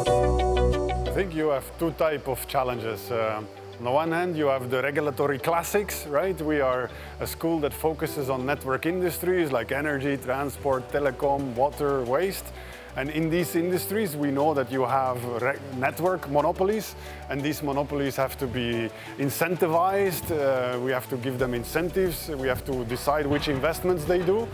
I think you have two types of challenges. On the one hand, you have the regulatory classics, right? We are a school that focuses on network industries like energy, transport, telecom, water, waste. And in these industries, we know that you have network monopolies, and these monopolies have to be incentivized. We have to give them incentives. We have to decide which investments they do.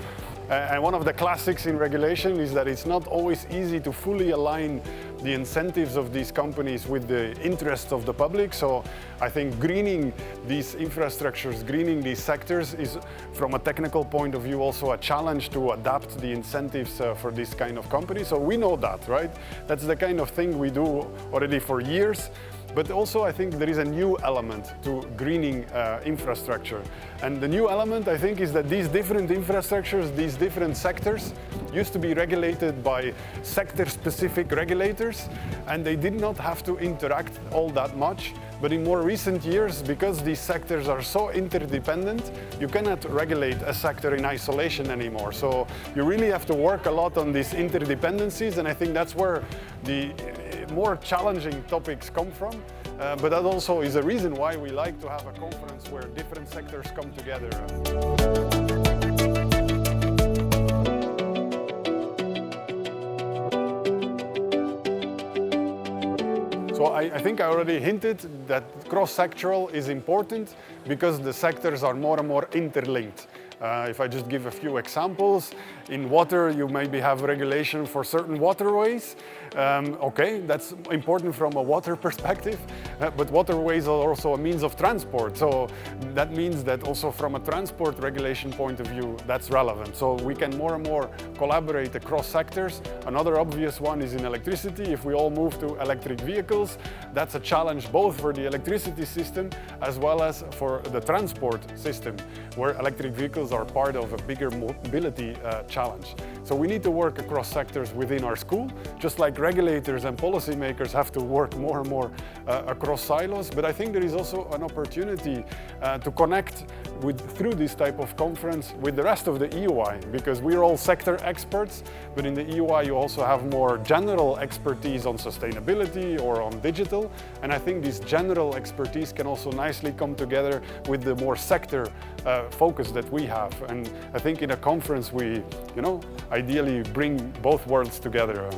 And one of the classics in regulation is that it's not always easy to fully align the incentives of these companies with the interests of the public. So I think greening these infrastructures, greening these sectors is, from a technical point of view, also a challenge to adapt the incentives for this kind of companies. So we know that, right? That's the kind of thing we do already for years. But also I think there is a new element to greening infrastructure. And the new element, I think, is that these different infrastructures, these different sectors, used to be regulated by sector-specific regulators, and they did not have to interact all that much. But in more recent years, because these sectors are so interdependent, you cannot regulate a sector in isolation anymore. So you really have to work a lot on these interdependencies, and I think that's where the more challenging topics come from. But that also is a reason why we like to have a conference where different sectors come together. So I think I already hinted that cross-sectoral is important because the sectors are more and more interlinked. If I just give a few examples, in water you maybe have regulation for certain waterways. Okay, that's important from a water perspective, but waterways are also a means of transport. So that means that also from a transport regulation point of view, that's relevant. So we can more and more collaborate across sectors. Another obvious one is in electricity. If we all move to electric vehicles, that's a challenge both for the electricity system as well as for the transport system, where electric vehicles are part of a bigger mobility challenge. So we need to work across sectors within our school, just like regulators and policymakers have to work more and more across silos. But I think there is also an opportunity to connect through this type of conference with the rest of the EUI, because we're all sector experts, but in the EUI you also have more general expertise on sustainability or on digital. And I think this general expertise can also nicely come together with the more sector focus that we have. And I think in a conference we, ideally bring both worlds together.